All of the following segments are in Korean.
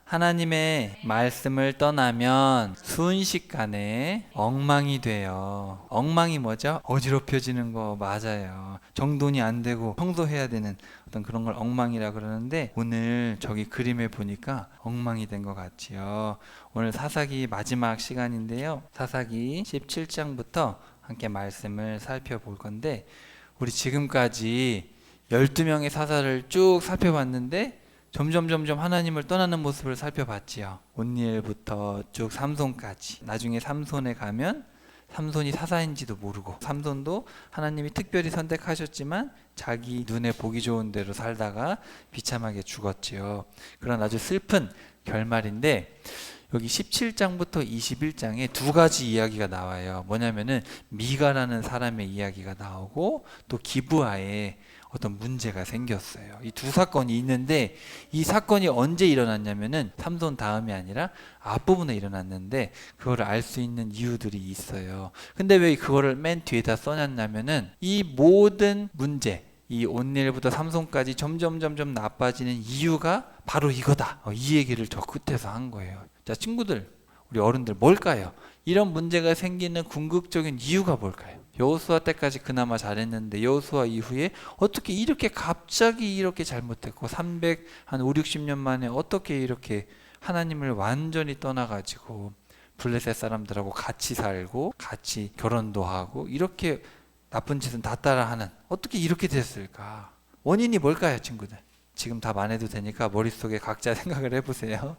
하나님의 말씀을 떠나면 순식간에 엉망이 돼요. 엉망이 뭐죠? 어지럽혀지는 거 맞아요. 정돈이 안 되고 청소해야 되는 어떤 그런 걸 엉망이라 그러는데, 오늘 저기 그림에 보니까 엉망이 된 것 같지요. 오늘 사사기 마지막 시간인데요. 사사기 17장부터 함께 말씀을 살펴볼 건데, 우리 지금까지 12명의 사사를 쭉 살펴봤는데 점점 하나님을 떠나는 모습을 살펴봤지요. 온니엘부터 쭉 삼손까지. 나중에 삼손에 가면 삼손이 사사인지도 모르고, 삼손도 하나님이 특별히 선택하셨지만 자기 눈에 보기 좋은 대로 살다가 비참하게 죽었지요. 그런 아주 슬픈 결말인데, 여기 17장부터 21장에 두 가지 이야기가 나와요. 뭐냐면은 미가라는 사람의 이야기가 나오고, 또 기브아에 어떤 문제가 생겼어요. 이 두 사건이 있는데, 이 사건이 언제 일어났냐면은 삼손 다음이 아니라 앞부분에 일어났는데, 그거를 알 수 있는 이유들이 있어요. 근데 왜 그거를 맨 뒤에다 써놨냐면은, 이 모든 문제, 이 온니엘부터 삼손까지 점점 나빠지는 이유가 바로 이거다. 이 얘기를 저 끝에서 한 거예요. 자, 친구들, 우리 어른들, 뭘까요? 이런 문제가 생기는 궁극적인 이유가 뭘까요? 여호수아 때까지 그나마 잘했는데 여호수아 이후에 어떻게 이렇게 갑자기 이렇게 잘못했고, 300, 한 5, 60년 만에 어떻게 이렇게 하나님을 완전히 떠나가지고 블레셋 사람들하고 같이 살고 같이 결혼도 하고 이렇게 나쁜 짓은 다 따라하는, 어떻게 이렇게 됐을까? 원인이 뭘까요, 친구들? 지금 답 안 해도 되니까 머릿속에 각자 생각을 해보세요.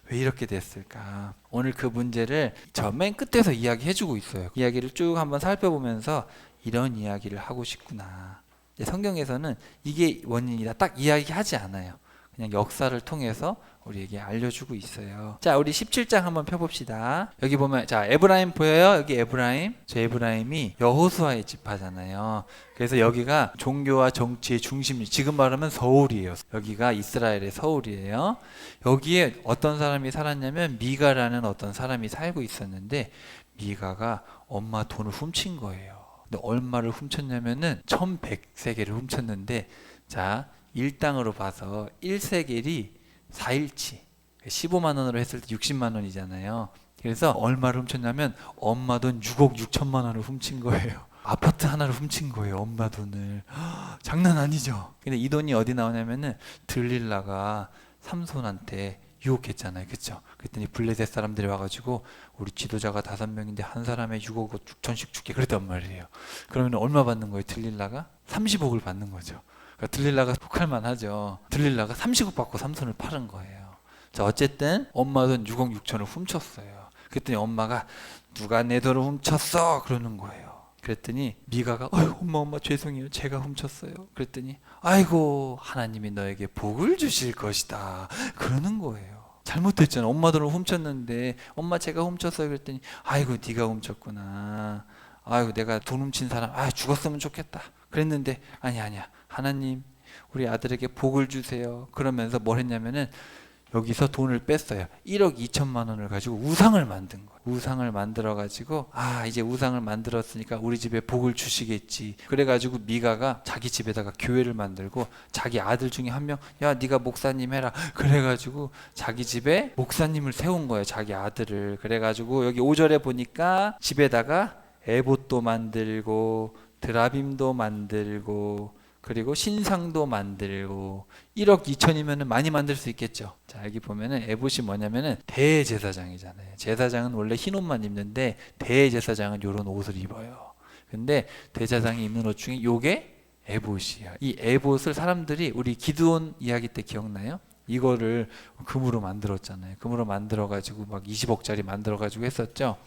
왜 이렇게 됐을까? 오늘 그 문제를 저 맨 끝에서 이야기해주고 있어요. 이야기를 쭉 한번 살펴보면서 이런 이야기를 하고 싶구나. 성경에서는 이게 원인이다 딱 이야기하지 않아요. 그냥 역사를 통해서 우리에게 알려주고 있어요. 자, 우리 17장 한번 펴봅시다. 여기 보면, 자, 에브라임 보여요? 여기 에브라임. 저 에브라임이 여호수아의 지파잖아요. 그래서 여기가 종교와 정치의 중심, 지금 말하면 서울이에요. 여기가 이스라엘의 서울이에요. 여기에 어떤 사람이 살았냐면 미가라는 어떤 사람이 살고 있었는데, 미가가 엄마 돈을 훔친 거예요. 근데 얼마를 훔쳤냐면은 1100세겔을 훔쳤는데, 자, 일당으로 봐서 1세겔이 4일치 15만 원으로 했을 때 60만 원이잖아요. 그래서 얼마를 훔쳤냐면 엄마 돈 6억 6천만 원을 훔친 거예요. 아파트 하나를 훔친 거예요, 엄마 돈을. 장난 아니죠. 근데 이 돈이 어디 나오냐면은 들릴라가 삼손한테 유혹했잖아요, 그렇죠? 그랬더니 블레셋 사람들이 와가지고 우리 지도자가 5명인데 한 사람에 6억 6천씩 줄게 그랬단 말이에요. 그러면 얼마 받는 거예요, 들릴라가? 30억을 받는 거죠. 들릴라가 혹할만 하죠. 들릴라가 30억 받고 삼손을 팔은 거예요. 자, 어쨌든 엄마 돈 6억 6천을 훔쳤어요. 그랬더니 엄마가 누가 내 돈을 훔쳤어? 그러는 거예요. 그랬더니 미가가 엄마 죄송해요. 제가 훔쳤어요. 그랬더니 아이고 하나님이 너에게 복을 주실 것이다. 그러는 거예요. 잘못했잖아. 엄마 돈을 훔쳤는데 엄마 제가 훔쳤어요. 그랬더니 아이고 네가 훔쳤구나. 아이고 내가 돈 훔친 사람 죽었으면 좋겠다. 그랬는데 아니야. 하나님 우리 아들에게 복을 주세요. 그러면서 뭘 했냐면은 여기서 돈을 뺐어요. 1억 2천만 원을 가지고 우상을 만든 거예요. 우상을 만들어 가지고 이제 우상을 만들었으니까 우리 집에 복을 주시겠지. 그래가지고 미가가 자기 집에다가 교회를 만들고 자기 아들 중에 한 명, 야 네가 목사님 해라. 그래가지고 자기 집에 목사님을 세운 거예요. 자기 아들을. 그래가지고 여기 5절에 보니까 집에다가 에봇도 만들고 드라빔도 만들고 그리고 신상도 만들고 1억 2천이면 많이 만들 수 있겠죠. 자, 여기 보면은 에봇이 뭐냐면은 대제사장이잖아요. 제사장은 원래 흰 옷만 입는데 대제사장은 이런 옷을 입어요. 근데 대제사장이 입는 옷 중에 요게 에봇이야. 이 에봇을 사람들이 우리 기드온 이야기 때 기억나요? 이거를 금으로 만들었잖아요. 금으로 만들어가지고 막 20억짜리 만들어가지고 했었죠.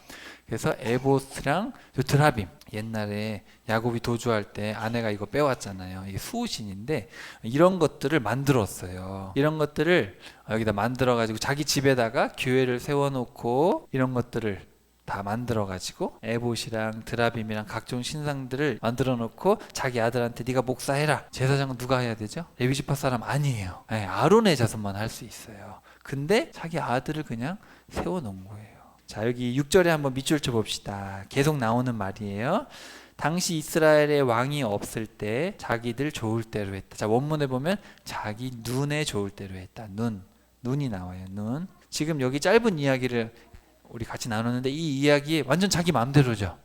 그래서 에봇이랑 드라빔, 옛날에 야곱이 도주할 때 아내가 이거 빼왔잖아요. 이게 수호신인데 이런 것들을 만들었어요. 이런 것들을 여기다 만들어가지고 자기 집에다가 교회를 세워놓고 이런 것들을 다 만들어가지고 에봇이랑 드라빔이랑 각종 신상들을 만들어 놓고 자기 아들한테 네가 목사해라. 제사장은 누가 해야 되죠? 레위지파 사람 아니에요. 아론의 자손만 할 수 있어요. 근데 자기 아들을 그냥 세워놓은 거예요. 자, 여기 6절에 한번 밑줄 쳐 봅시다. 계속 나오는 말이에요. 당시 이스라엘의 왕이 없을 때 자기들 좋을 대로 했다. 자, 원문에 보면 자기 눈에 좋을 대로 했다. 눈. 눈이 나와요. 눈. 지금 여기 짧은 이야기를 우리 같이 나눴는데 이 이야기 완전 자기 마음대로죠.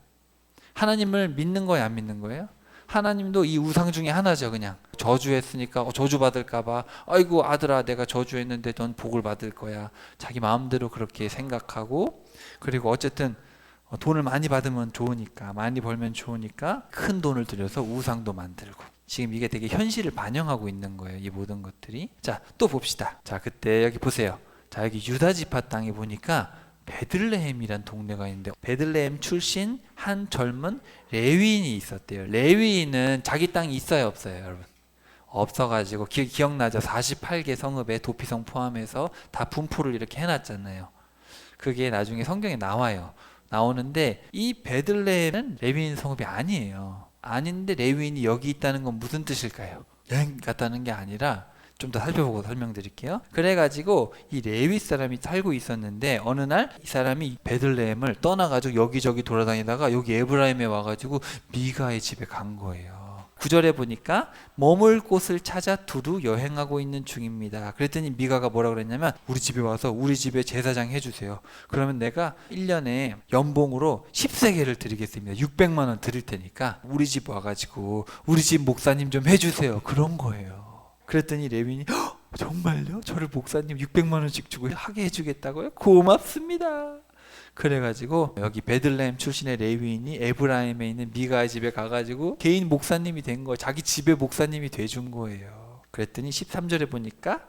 하나님을 믿는 거예요, 안 믿는 거예요? 하나님도 이 우상 중에 하나죠. 그냥 저주했으니까 저주 받을까봐 아이고 아들아 내가 저주했는데 넌 복을 받을 거야. 자기 마음대로 그렇게 생각하고, 그리고 어쨌든 돈을 많이 받으면 좋으니까, 많이 벌면 좋으니까 큰 돈을 들여서 우상도 만들고, 지금 이게 되게 현실을 반영하고 있는 거예요, 이 모든 것들이. 자, 또 봅시다. 자, 그때 여기 보세요. 자, 여기 유다 지파 땅에 보니까 베들레헴이란 동네가 있는데 베들레헴 출신 한 젊은 레위인이 있었대요. 레위인은 자기 땅이 있어요, 없어요, 여러분? 없어가지고 기억나죠? 48개 성읍에 도피성 포함해서 다 분포를 이렇게 해놨잖아요. 그게 나중에 성경에 나와요. 나오는데 이 베들레헴은 레위인 성읍이 아니에요. 아닌데 레위인이 여기 있다는 건 무슨 뜻일까요? 여행 갔다는 게 아니라, 좀 더 살펴보고 설명드릴게요. 그래가지고 이 레위 사람이 살고 있었는데 어느 날 이 사람이 베들레헴을 떠나가지고 여기저기 돌아다니다가 여기 에브라임에 와가지고 미가의 집에 간 거예요. 9절에 보니까 머물 곳을 찾아 두루 여행하고 있는 중입니다. 그랬더니 미가가 뭐라 그랬냐면, 우리 집에 와서 우리 집에 제사장 해주세요. 그러면 내가 1년에 연봉으로 10세겔을 드리겠습니다. 600만 원 드릴 테니까 우리 집 와가지고 우리 집 목사님 좀 해주세요. 그런 거예요. 그랬더니 레위인이 정말요? 저를 목사님 600만 원씩 주고 하게 해주겠다고요? 고맙습니다. 그래가지고 여기 베들레헴 출신의 레위인이 에브라임에 있는 미가의 집에 가가지고 개인 목사님이 된 거예요. 자기 집의 목사님이 돼준 거예요. 그랬더니 13절에 보니까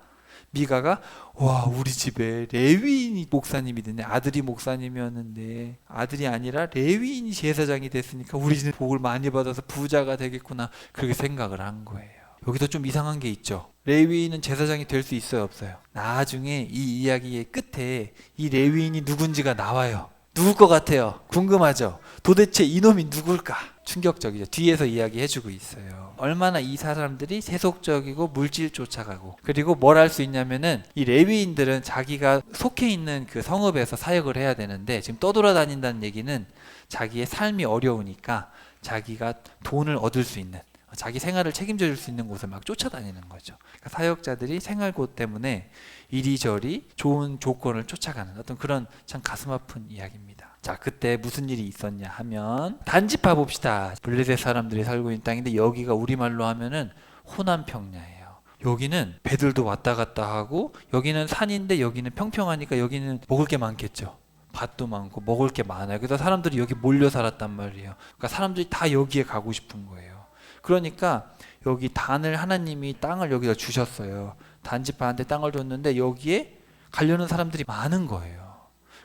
미가가 와, 우리 집에 레위인이 목사님이 됐네. 아들이 목사님이었는데 아들이 아니라 레위인이 제사장이 됐으니까 우리 집 복을 많이 받아서 부자가 되겠구나, 그렇게 생각을 한 거예요. 여기도 좀 이상한 게 있죠. 레위인은 제사장이 될 수 있어요, 없어요? 나중에 이 이야기의 끝에 이 레위인이 누군지가 나와요. 누굴 것 같아요? 궁금하죠? 도대체 이놈이 누굴까? 충격적이죠. 뒤에서 이야기해주고 있어요. 얼마나 이 사람들이 세속적이고 물질 쫓아가고, 그리고 뭘 할 수 있냐면은 이 레위인들은 자기가 속해 있는 그 성읍에서 사역을 해야 되는데, 지금 떠돌아다닌다는 얘기는 자기의 삶이 어려우니까 자기가 돈을 얻을 수 있는, 자기 생활을 책임져 줄 수 있는 곳을 막 쫓아다니는 거죠. 그러니까 사역자들이 생활고 때문에 이리저리 좋은 조건을 쫓아가는 어떤 그런 참 가슴 아픈 이야기입니다. 자, 그때 무슨 일이 있었냐 하면, 단지파 봅시다. 블레셋 사람들이 살고 있는 땅인데 여기가 우리말로 하면은 호남 평야예요. 여기는 배들도 왔다 갔다 하고, 여기는 산인데 여기는 평평하니까 여기는 먹을 게 많겠죠. 밭도 많고 먹을 게 많아요. 그래서 사람들이 여기 몰려 살았단 말이에요. 그러니까 사람들이 다 여기에 가고 싶은 거예요. 그러니까 여기 단을, 하나님이 땅을 여기다 주셨어요. 단지파한테 땅을 줬는데 여기에 가려는 사람들이 많은 거예요.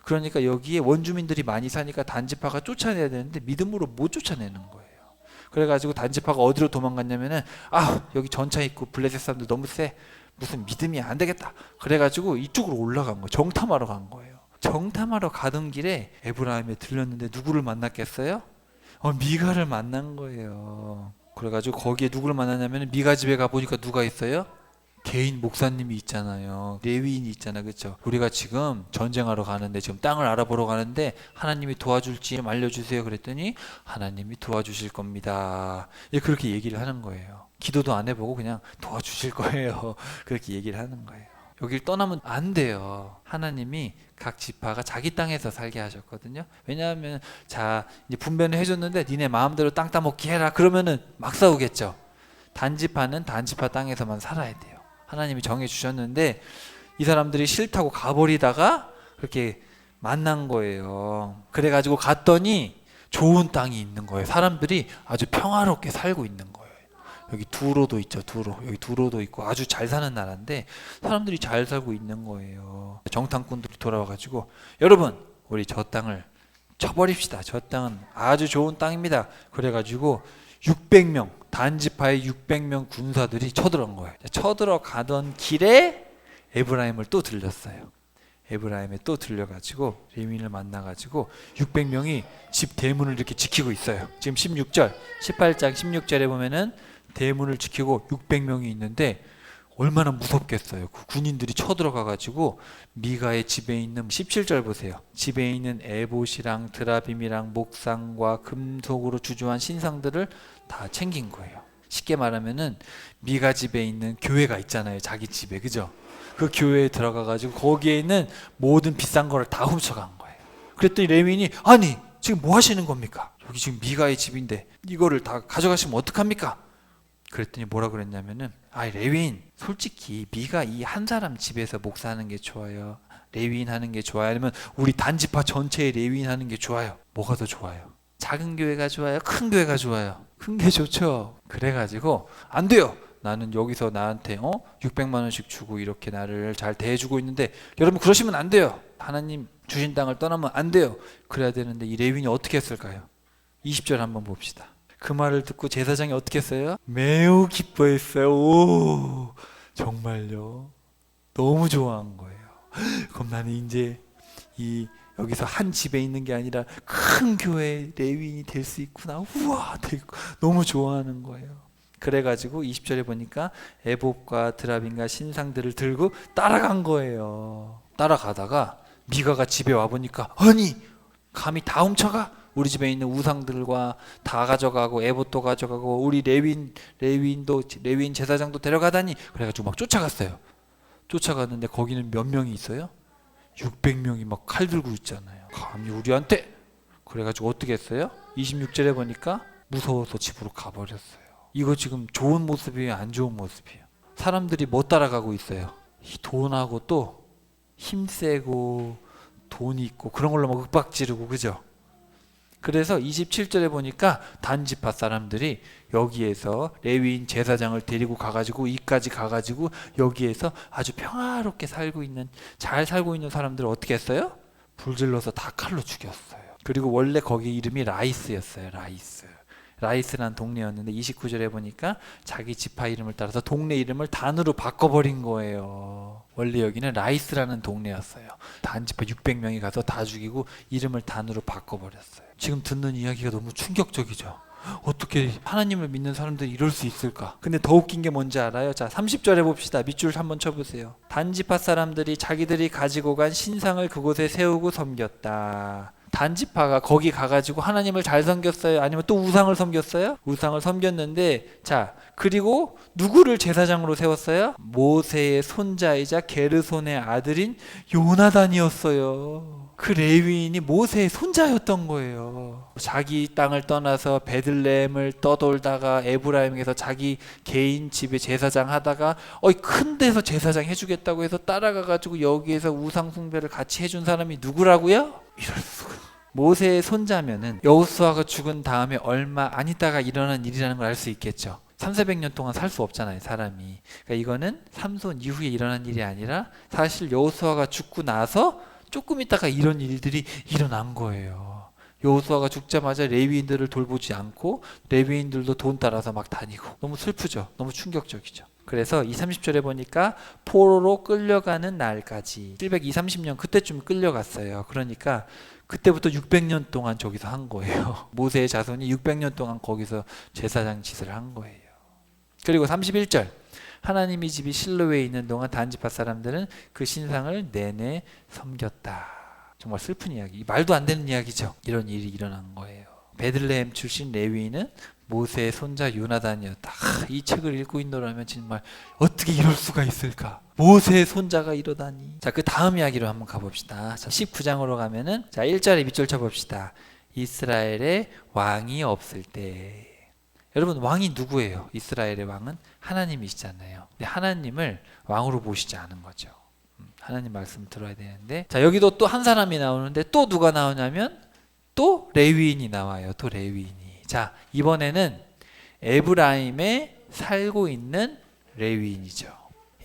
그러니까 여기에 원주민들이 많이 사니까 단지파가 쫓아내야 되는데 믿음으로 못 쫓아내는 거예요. 그래가지고 단지파가 어디로 도망갔냐면은, 여기 전차 있고 블레셋 사람들 너무 세, 무슨 믿음이 안 되겠다. 그래가지고 이쪽으로 올라간 거예요. 정탐하러 간 거예요. 정탐하러 가던 길에 에브라임에 들렸는데 누구를 만났겠어요? 미가를 만난 거예요. 그래가지고 거기에 누구를 만나냐면, 미가 집에 가보니까 누가 있어요? 개인 목사님이 있잖아요. 레위인이 있잖아, 그렇죠? 우리가 지금 전쟁하러 가는데, 지금 땅을 알아보러 가는데 하나님이 도와줄지 좀 알려주세요. 그랬더니 하나님이 도와주실 겁니다. 그렇게 얘기를 하는 거예요. 기도도 안 해보고 그냥 도와주실 거예요. 그렇게 얘기를 하는 거예요. 여길 떠나면 안 돼요. 하나님이 각 지파가 자기 땅에서 살게 하셨거든요. 왜냐하면 자, 이제 분배는 해줬는데 니네 마음대로 땅 따먹기 해라, 그러면은 막 싸우겠죠. 단지파는 단지파 땅에서만 살아야 돼요. 하나님이 정해주셨는데 이 사람들이 싫다고 가버리다가 그렇게 만난 거예요. 그래가지고 갔더니 좋은 땅이 있는 거예요. 사람들이 아주 평화롭게 살고 있는 거예요. 여기 두로도 있죠, 두로. 여기 두로도 있고 아주 잘 사는 나라인데 사람들이 잘 살고 있는 거예요. 정탐꾼들이 돌아와가지고, 여러분, 우리 저 땅을 쳐버립시다. 저 땅은 아주 좋은 땅입니다. 그래가지고 600명, 단지파의 600명 군사들이 쳐들어간 거예요. 쳐들어가던 길에 에브라임을 또 들렸어요. 에브라임에 또 들려가지고 레위인을 만나가지고 600명이 집 대문을 이렇게 지키고 있어요. 지금 16절, 18장 16절에 보면은 대문을 지키고 600명이 있는데 얼마나 무섭겠어요. 그 군인들이 쳐들어가가지고 미가의 집에 있는 17절 보세요. 집에 있는 에봇이랑 드라빔이랑 목상과 금속으로 주조한 신상들을 다 챙긴 거예요. 쉽게 말하면은 미가 집에 있는 교회가 있잖아요, 자기 집에, 그죠? 그 교회에 들어가가지고 거기에 있는 모든 비싼 거를 다 훔쳐간 거예요. 그랬더니 레위인이 아니 지금 뭐 하시는 겁니까? 여기 지금 미가의 집인데 이거를 다 가져가시면 어떡합니까? 그랬더니 뭐라 그랬냐면은 레위인 솔직히 미가 이 한 사람 집에서 목사하는 게 좋아요? 레위인 하는 게 좋아요? 아니면 우리 단지파 전체의 레위인 하는 게 좋아요? 뭐가 더 좋아요? 작은 교회가 좋아요? 큰 교회가 좋아요? 큰 게 좋죠. 그래가지고 안 돼요. 나는 여기서 나한테 600만 원씩 주고 이렇게 나를 잘 대해주고 있는데 여러분 그러시면 안 돼요. 하나님 주신 땅을 떠나면 안 돼요. 그래야 되는데 이 레위인이 어떻게 했을까요? 20절 한번 봅시다. 그 말을 듣고 제사장이 어떻게 했어요? 매우 기뻐했어요. 오, 정말요. 너무 좋아한 거예요. 그럼 나는 이제 여기서 한 집에 있는 게 아니라 큰 교회 레위인이 될 수 있구나. 우와, 너무 좋아하는 거예요. 그래가지고 20절에 보니까 에봇과 드라빔과 신상들을 들고 따라간 거예요. 따라가다가 미가가 집에 와보니까 아니 감히 다 훔쳐가? 우리 집에 있는 우상들과 다 가져가고 에봇도 가져가고 우리 레위인 제사장도 데려가다니. 그래가지고 막 쫓아갔어요. 쫓아갔는데 거기는 몇 명이 있어요? 600명이 막 칼 들고 있잖아요. 감히 우리한테. 그래가지고 어떻게 했어요? 26절에 보니까 무서워서 집으로 가버렸어요. 이거 지금 좋은 모습이에요? 안 좋은 모습이에요? 사람들이 뭐 따라가고 있어요? 이 돈하고 또 힘세고 돈이 있고 그런 걸로 막 윽박지르고, 그죠? 그래서 27절에 보니까 단지파 사람들이 여기에서 레위인 제사장을 데리고 가가지고 이까지 가가지고 여기에서 아주 평화롭게 잘 살고 있는 사람들을 어떻게 했어요? 불질러서 다 칼로 죽였어요. 그리고 원래 거기 이름이 라이스였어요. 라이스란 동네였는데 29절에 보니까 자기 지파 이름을 따라서 동네 이름을 단으로 바꿔버린 거예요. 원래 여기는 라이스라는 동네였어요. 단지파 600명이 가서 다 죽이고 이름을 단으로 바꿔버렸어요. 지금 듣는 이야기가 너무 충격적이죠. 어떻게 하나님을 믿는 사람들이 이럴 수 있을까? 근데 더 웃긴 게 뭔지 알아요? 자, 30절에 봅시다. 밑줄 한번 쳐보세요. 단지파 사람들이 자기들이 가지고 간 신상을 그곳에 세우고 섬겼다. 단지파가 거기 가가지고 하나님을 잘 섬겼어요? 아니면 또 우상을 섬겼어요? 우상을 섬겼는데, 자, 그리고 누구를 제사장으로 세웠어요? 모세의 손자이자 게르손의 아들인 요나단이었어요. 그 레위인이 모세의 손자였던 거예요. 자기 땅을 떠나서 베들레헴을 떠돌다가 에브라임에서 자기 개인 집에 제사장 하다가 큰 데서 제사장 해주겠다고 해서 따라가가지고 여기에서 우상 숭배를 같이 해준 사람이 누구라고요? 이럴 수가. 모세의 손자면은 여호수아가 죽은 다음에 얼마 안 있다가 일어난 일이라는 걸 알 수 있겠죠. 3,400년 동안 살 수 없잖아요, 사람이. 그러니까 이거는 삼손 이후에 일어난 일이 아니라 사실 여호수아가 죽고 나서 조금 있다가 이런 일들이 일어난 거예요. 여호수아가 죽자마자 레위인들을 돌보지 않고 레위인들도 돈 따라서 막 다니고. 너무 슬프죠. 너무 충격적이죠. 그래서 30절에 보니까 포로로 끌려가는 날까지 730년 그때쯤 끌려갔어요. 그러니까 그때부터 600년 동안 저기서 한 거예요. 모세의 자손이 600년 동안 거기서 제사장 짓을 한 거예요. 그리고 31절 하나님의 집이 실로에 있는 동안 단지파 사람들은 그 신상을 내내 섬겼다. 정말 슬픈 이야기, 말도 안 되는 이야기죠. 이런 일이 일어난 거예요. 베들레헴 출신 레위인은 모세의 손자 요나단이었다. 이 책을 읽고 있노라면 정말 어떻게 이럴 수가 있을까? 모세의 손자가 이러다니. 자, 그 다음 이야기로 한번 가봅시다. 자, 19장으로 가면은, 자, 1절에 밑줄 쳐봅시다. 이스라엘의 왕이 없을 때. 여러분, 왕이 누구예요? 이스라엘의 왕은 하나님이시잖아요. 근데 하나님을 왕으로 모시지 않은 거죠. 하나님 말씀 들어야 되는데, 자, 여기도 또 한 사람이 나오는데 또 누가 나오냐면 또 레위인이 나와요. 또 레위인이. 자, 이번에는 에브라임에 살고 있는 레위인이죠.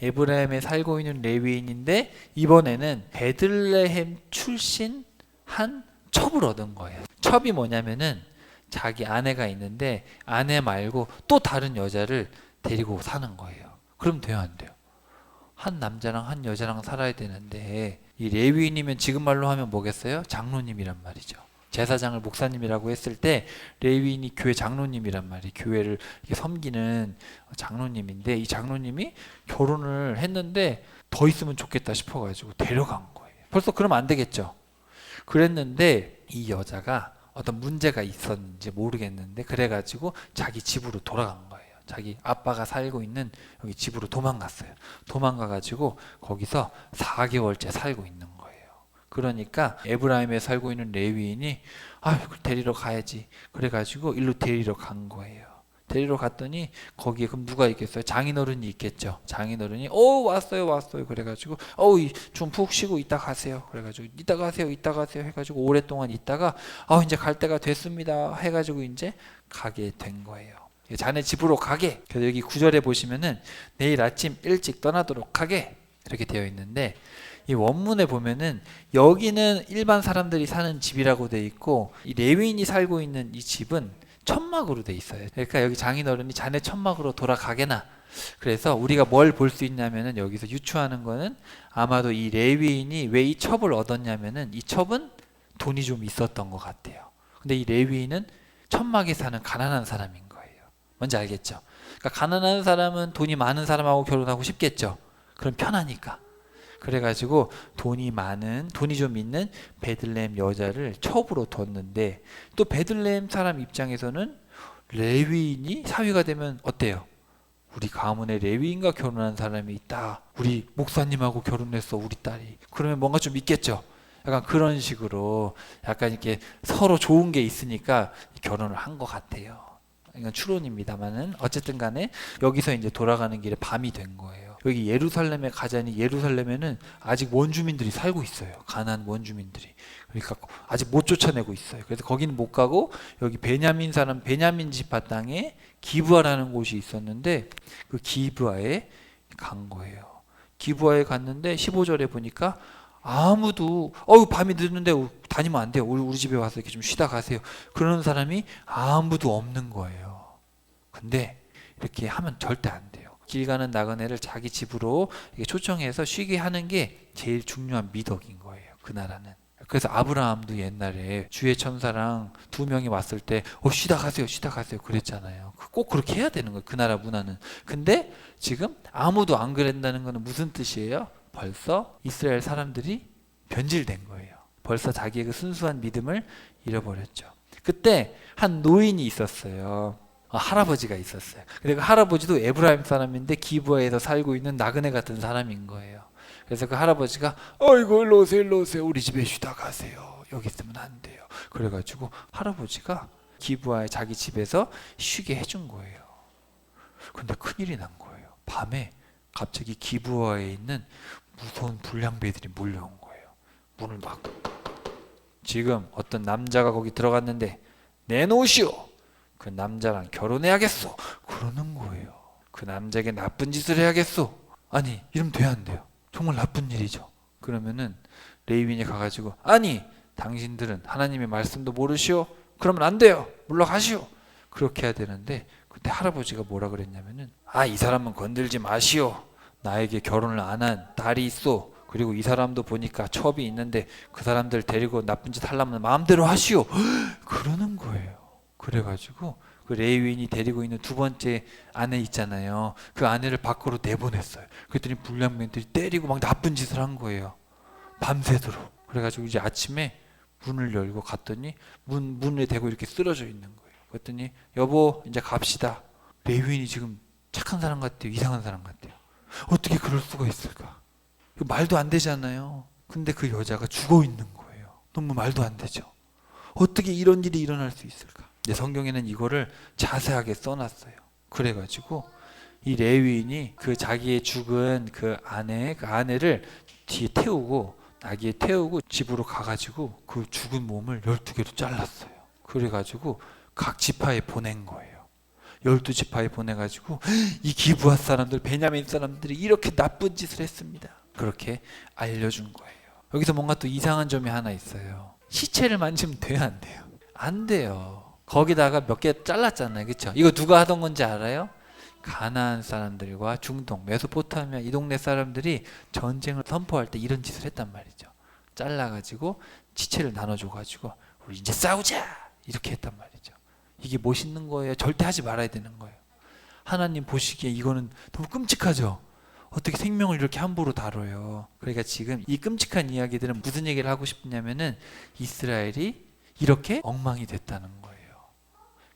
에브라임에 살고 있는 레위인인데 이번에는 베들레헴 출신 한 첩을 얻은 거예요. 첩이 뭐냐면은 자기 아내가 있는데 아내 말고 또 다른 여자를 데리고 사는 거예요. 그럼 돼요, 안 돼요? 한 남자랑 한 여자랑 살아야 되는데 이 레위인이면 지금 말로 하면 뭐겠어요? 장로님이란 말이죠. 제사장을 목사님이라고 했을 때 레위인이 교회 장로님이란 말이에요. 교회를 섬기는 장로님인데 이 장로님이 결혼을 했는데 더 있으면 좋겠다 싶어가지고 데려간 거예요. 벌써 그러면 안 되겠죠. 그랬는데 이 여자가 어떤 문제가 있었는지 모르겠는데 그래가지고 자기 집으로 돌아간 거예요. 자기 아빠가 살고 있는 여기 집으로 도망갔어요. 도망가가지고 거기서 4개월째 살고 있는 거예요. 그러니까 에브라임에 살고 있는 레위인이 데리러 가야지. 그래가지고 일로 데리러 간 거예요. 데리러 갔더니 거기에 그럼 누가 있겠어요? 장인어른이 있겠죠. 장인어른이 왔어요. 그래가지고 좀 푹 쉬고 이따 가세요. 그래가지고 이따 가세요 해가지고 오랫동안 있다가 이제 갈 때가 됐습니다 해가지고 이제 가게 된 거예요. 자네 집으로 가게. 그래서 여기 9절에 보시면은 내일 아침 일찍 떠나도록 하게 이렇게 되어 있는데, 이 원문에 보면은 여기는 일반 사람들이 사는 집이라고 돼 있고 이 레위인이 살고 있는 이 집은 천막으로 돼 있어요. 그러니까 여기 장인어른이 자네 천막으로 돌아가게나. 그래서 우리가 뭘 볼 수 있냐면은 여기서 유추하는 거는 아마도 이 레위인이 왜 이 첩을 얻었냐면은 이 첩은 돈이 좀 있었던 것 같아요. 근데 이 레위인은 천막에 사는 가난한 사람인 거예요. 뭔지 알겠죠? 그러니까 가난한 사람은 돈이 많은 사람하고 결혼하고 싶겠죠. 그럼 편하니까. 그래가지고 돈이 좀 있는 베들레헴 여자를 첩으로 뒀는데, 또 베들레헴 사람 입장에서는 레위인이 사위가 되면 어때요? 우리 가문에 레위인과 결혼한 사람이 있다. 우리 목사님하고 결혼했어, 우리 딸이. 그러면 뭔가 좀 있겠죠. 약간 그런 식으로 약간 이렇게 서로 좋은 게 있으니까 결혼을 한 것 같아요. 이건 추론입니다만은 어쨌든 간에 여기서 이제 돌아가는 길에 밤이 된 거예요. 여기 예루살렘에 가자니 예루살렘에는 아직 원주민들이 살고 있어요. 가나안 원주민들이. 그러니까 아직 못 쫓아내고 있어요. 그래서 거기는 못 가고 여기 베냐민 지파 땅에 기브아라는 곳이 있었는데 그 기브아에 간 거예요. 기브아에 갔는데 15절에 보니까 아무도 밤이 늦는데 다니면 안 돼요. 우리 집에 와서 이렇게 좀 쉬다 가세요. 그러는 사람이 아무도 없는 거예요. 근데 이렇게 하면 절대 안 돼요. 길 가는 나그네를 자기 집으로 초청해서 쉬게 하는 게 제일 중요한 미덕인 거예요. 그 나라는. 그래서 아브라함도 옛날에 주의 천사랑 2명이 왔을 때 쉬다 가세요 그랬잖아요. 꼭 그렇게 해야 되는 거예요. 그 나라 문화는. 근데 지금 아무도 안 그랬다는 거는 무슨 뜻이에요? 벌써 이스라엘 사람들이 변질된 거예요. 벌써 자기의 그 순수한 믿음을 잃어버렸죠. 그때 한 노인이 있었어요. 할아버지가 있었어요. 근데 그 할아버지도 에브라임 사람인데 기브아에서 살고 있는 나그네 같은 사람인 거예요. 그래서 그 할아버지가 일로 오세요. 우리 집에 쉬다 가세요. 여기 있으면 안 돼요. 그래가지고 할아버지가 기브아에 자기 집에서 쉬게 해준 거예요. 근데 큰일이 난 거예요. 밤에 갑자기 기브아에 있는 무서운 불량배들이 몰려온 거예요. 문을 막, 지금 어떤 남자가 거기 들어갔는데 내놓으시오. 그 남자랑 결혼해야겠소. 그러는 거예요. 그 남자에게 나쁜 짓을 해야겠소. 아니, 이러면 돼야 안 돼요? 정말 나쁜 일이죠. 그러면은 레위인이 가가지고 당신들은 하나님의 말씀도 모르시오? 그러면 안 돼요. 물러가시오. 그렇게 해야 되는데 그때 할아버지가 뭐라 그랬냐면은 이 사람은 건들지 마시오. 나에게 결혼을 안 한 딸이 있소. 그리고 이 사람도 보니까 첩이 있는데 그 사람들 데리고 나쁜 짓 하려면 마음대로 하시오. 그러는 거예요. 그래가지고 그 레위인이 데리고 있는 2번째 아내 있잖아요. 그 아내를 밖으로 내보냈어요. 그랬더니 불량배들이 때리고 막 나쁜 짓을 한 거예요. 밤새도록. 그래가지고 이제 아침에 문을 열고 갔더니 문에 대고 이렇게 쓰러져 있는 거예요. 그랬더니 여보 이제 갑시다. 레위인이 지금 착한 사람 같아요? 이상한 사람 같아요? 어떻게 그럴 수가 있을까? 말도 안 되잖아요. 근데 그 여자가 죽어 있는 거예요. 너무 말도 안 되죠. 어떻게 이런 일이 일어날 수 있을까? 성경에는 이거를 자세하게 써놨어요. 그래가지고 이 레위인이 그 자기의 죽은 그 아내를 뒤에 태우고 나귀에 태우고 집으로 가가지고 그 죽은 몸을 12개로 잘랐어요. 그래가지고 각 지파에 보낸 거예요. 12지파에 보내가지고 이 기브아 사람들, 베냐민 사람들이 이렇게 나쁜 짓을 했습니다. 그렇게 알려준 거예요. 여기서 뭔가 또 이상한 점이 하나 있어요. 시체를 만지면 돼요, 안 돼요? 안 돼요. 거기다가 몇 개 잘랐잖아요. 그렇죠? 이거 누가 하던 건지 알아요? 가나안 사람들과 중동, 메소포타미아 이 동네 사람들이 전쟁을 선포할 때 이런 짓을 했단 말이죠. 잘라가지고 지체를 나눠줘가지고 우리 이제 싸우자 이렇게 했단 말이죠. 이게 멋있는 거예요? 절대 하지 말아야 되는 거예요. 하나님 보시기에 이거는 너무 끔찍하죠. 어떻게 생명을 이렇게 함부로 다뤄요. 그러니까 지금 이 끔찍한 이야기들은 무슨 얘기를 하고 싶냐면은 이스라엘이 이렇게 엉망이 됐다는 거예요.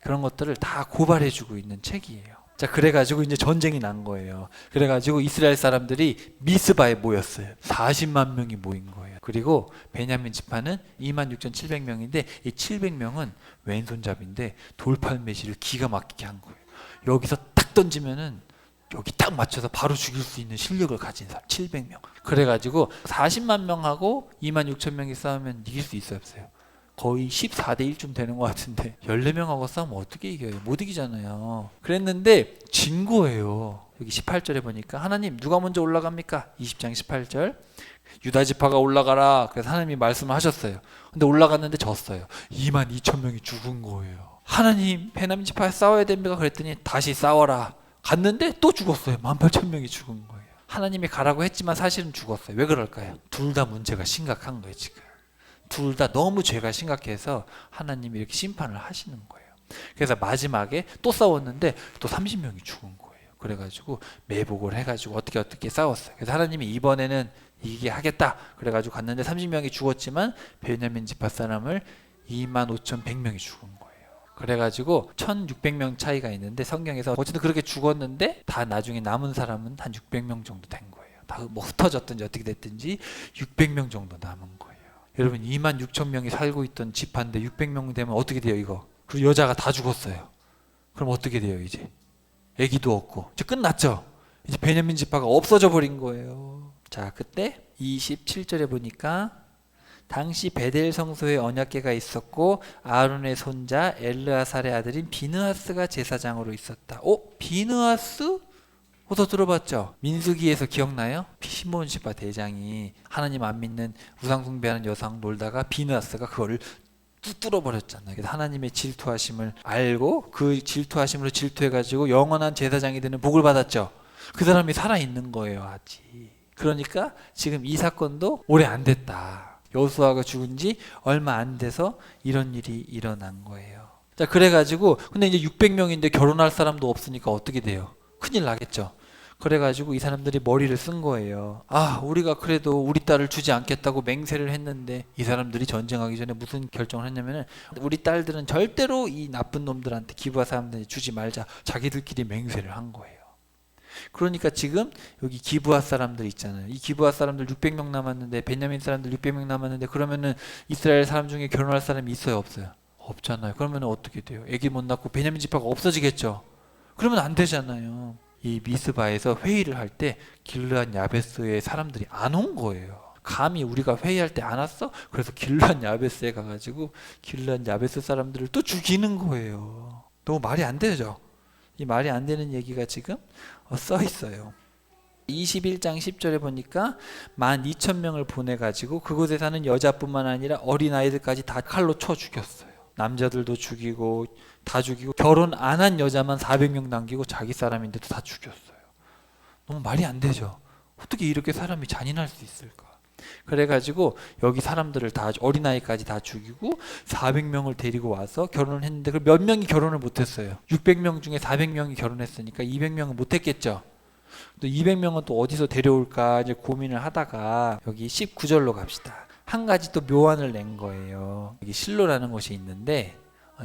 그런 것들을 다 고발해주고 있는 책이에요. 자, 그래가지고 이제 전쟁이 난 거예요. 그래가지고 이스라엘 사람들이 미스바에 모였어요. 40만 명이 모인 거예요. 그리고 베냐민 지파는 26,700명인데 이 700명은 왼손잡이인데 돌팔 매시를 기가 막히게 한 거예요. 여기서 딱 던지면은 여기 딱 맞춰서 바로 죽일 수 있는 실력을 가진 사람 700명. 그래가지고 40만 명하고 26,000명이 싸우면 이길 수 있어요, 없어요? 거의 14대 1쯤 되는 것 같은데 14명하고 싸우면 어떻게 이겨요? 못 이기잖아요. 그랬는데 진 거예요. 여기 18절에 보니까 하나님 누가 먼저 올라갑니까? 20장 18절 유다 지파가 올라가라. 그래서 하나님이 말씀을 하셨어요. 근데 올라갔는데 졌어요. 22,000명이 죽은 거예요. 하나님 베냐민 지파 싸워야 됩니까? 그랬더니 다시 싸워라. 갔는데 또 죽었어요. 18,000명이 죽은 거예요. 하나님이 가라고 했지만 사실은 죽었어요. 왜 그럴까요? 둘 다 문제가 심각한 거예요. 지금 둘 다 너무 죄가 심각해서 하나님이 이렇게 심판을 하시는 거예요. 그래서 마지막에 또 싸웠는데 또 30명이 죽은 거예요. 그래가지고 매복을 해가지고 어떻게 싸웠어요. 그래서 하나님이 이번에는 이기게 하겠다. 그래가지고 갔는데 30명이 죽었지만 베냐민 지파 사람을 25,100명이 죽은 거예요. 그래가지고 1,600명 차이가 있는데 성경에서 어쨌든 그렇게 죽었는데 다 나중에 남은 사람은 한 600명 정도 된 거예요. 다 뭐 흩어졌든지 어떻게 됐든지 600명 정도 남은 거예요. 여러분 26,000명이 살고 있던 지파인데 600명 되면 어떻게 돼요 이거? 그리고 여자가 다 죽었어요. 그럼 어떻게 돼요 이제? 애기도 없고 이제 끝났죠. 이제 베냐민 지파가 없어져 버린 거예요. 자, 그때 27절에 보니까 당시 베델 성소에 언약궤가 있었고 아론의 손자 엘르아살의 아들인 비느하스가 제사장으로 있었다. 비느하스? 어디서 들어봤죠? 민수기에서 기억나요? 시몬 지파 대장이 하나님 안 믿는 우상 숭배하는 여성 놀다가 비느하스가 그거를 뚝 뚫어버렸잖아요. 그래서 하나님의 질투하심을 알고 그 질투하심으로 질투해가지고 영원한 제사장이 되는 복을 받았죠. 그 사람이 살아있는 거예요 아직. 그러니까 지금 이 사건도 오래 안 됐다. 여호수아가 죽은 지 얼마 안 돼서 이런 일이 일어난 거예요. 자, 그래가지고 근데 이제 600명인데 결혼할 사람도 없으니까 어떻게 돼요? 큰일 나겠죠. 그래가지고 이 사람들이 머리를 쓴 거예요. 우리가 그래도 우리 딸을 주지 않겠다고 맹세를 했는데 이 사람들이 전쟁하기 전에 무슨 결정을 했냐면은 우리 딸들은 절대로 이 나쁜 놈들한테 기브아 사람들한테 주지 말자. 자기들끼리 맹세를 한 거예요. 그러니까 지금 여기 기브아 사람들 있잖아요. 이 기브아 사람들 600명 남았는데 베냐민 사람들 600명 남았는데 그러면은 이스라엘 사람 중에 결혼할 사람이 있어요 없어요? 없잖아요. 그러면 어떻게 돼요? 애기 못 낳고 베냐민 지파가 없어지겠죠. 그러면 안 되잖아요. 이 미스바에서 회의를 할 때 길르앗 야베스의 사람들이 안 온 거예요. 감히 우리가 회의할 때 안 왔어? 그래서 길르앗 야베스에 가가지고 길르앗 야베스 사람들을 또 죽이는 거예요. 너무 말이 안 되죠. 이 말이 안 되는 얘기가 지금 써 있어요. 21장 10절에 보니까 12,000명을 보내가지고 그곳에 사는 여자뿐만 아니라 어린아이들까지 다 칼로 쳐 죽였어요. 남자들도 죽이고 다 죽이고 결혼 안 한 여자만 400명 남기고 자기 사람인데도 다 죽였어요. 너무 말이 안 되죠. 어떻게 이렇게 사람이 잔인할 수 있을까? 그래가지고 여기 사람들을 다 어린아이까지 다 죽이고 400명을 데리고 와서 결혼을 했는데 그 몇 명이 결혼을 못했어요. 600명 중에 400명이 결혼했으니까 200명은 못했겠죠. 또 200명은 또 어디서 데려올까 이제 고민을 하다가 여기 19절로 갑시다. 한 가지 또 묘안을 낸 거예요. 여기 실로라는 곳이 있는데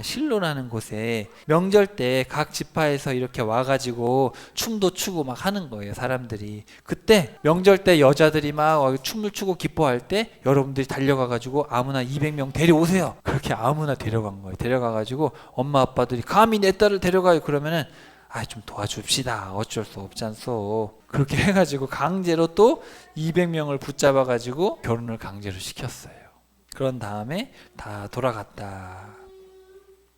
실로라는 곳에 명절 때 각 지파에서 이렇게 와가지고 춤도 추고 막 하는 거예요 사람들이. 그때 명절 때 여자들이 막 춤을 추고 기뻐할 때 여러분들이 달려가가지고 아무나 200명 데려오세요. 그렇게 아무나 데려간 거예요. 데려가가지고 엄마 아빠들이 감히 내 딸을 데려가요 그러면은 좀 도와줍시다. 어쩔 수 없잖소. 그렇게 해가지고 강제로 또 200명을 붙잡아가지고 결혼을 강제로 시켰어요. 그런 다음에 다 돌아갔다.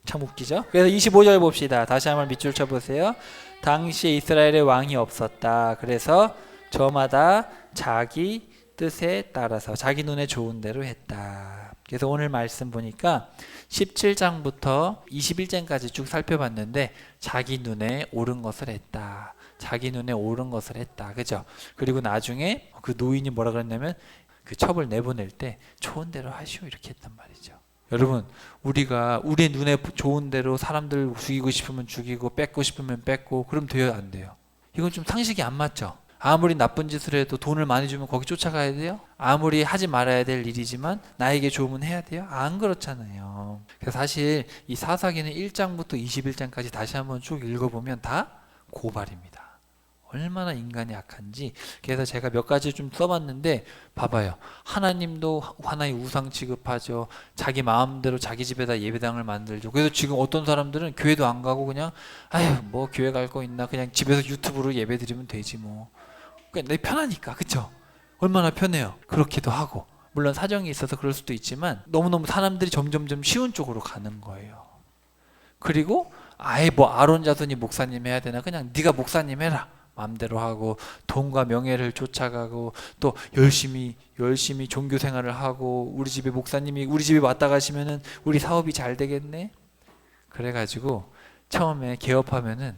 참 웃기죠? 그래서 25절 봅시다. 다시 한번 밑줄 쳐보세요. 당시에 이스라엘에 왕이 없었다. 그래서 저마다 자기 뜻에 따라서 자기 눈에 좋은 대로 했다. 그래서 오늘 말씀 보니까 17장부터 21장까지 쭉 살펴봤는데 자기 눈에 옳은 것을 했다. 자기 눈에 옳은 것을 했다. 그죠? 그리고 나중에 그 노인이 뭐라 그랬냐면 그 첩을 내보낼 때 좋은 대로 하시오 이렇게 했단 말이죠. 여러분 우리가 우리 눈에 좋은 대로 사람들 죽이고 싶으면 죽이고 뺏고 싶으면 뺏고 그럼 돼요 안 돼요? 이건 좀 상식이 안 맞죠? 아무리 나쁜 짓을 해도 돈을 많이 주면 거기 쫓아가야 돼요? 아무리 하지 말아야 될 일이지만 나에게 좋으면 해야 돼요? 안 그렇잖아요. 그래서 사실 이 사사기는 1장부터 21장까지 다시 한번 쭉 읽어보면 다 고발입니다. 얼마나 인간이 약한지. 그래서 제가 몇 가지 좀 써봤는데 봐봐요. 하나님도 하나의 우상 취급하죠. 자기 마음대로 자기 집에다 예배당을 만들죠. 그래서 지금 어떤 사람들은 교회도 안 가고 그냥 아휴 뭐 교회 갈 거 있나, 그냥 집에서 유튜브로 예배 드리면 되지 뭐. 그냥 내 편하니까. 그쵸? 얼마나 편해요. 그렇기도 하고, 물론 사정이 있어서 그럴 수도 있지만 너무너무 사람들이 점점점 쉬운 쪽으로 가는 거예요. 그리고 아예 뭐 아론 자손이 목사님 해야 되나, 그냥 네가 목사님 해라 마음대로 하고, 돈과 명예를 쫓아가고, 또 열심히 종교 생활을 하고, 우리 집에 목사님이 우리 집에 왔다 가시면은 우리 사업이 잘 되겠네. 그래가지고 처음에 개업하면은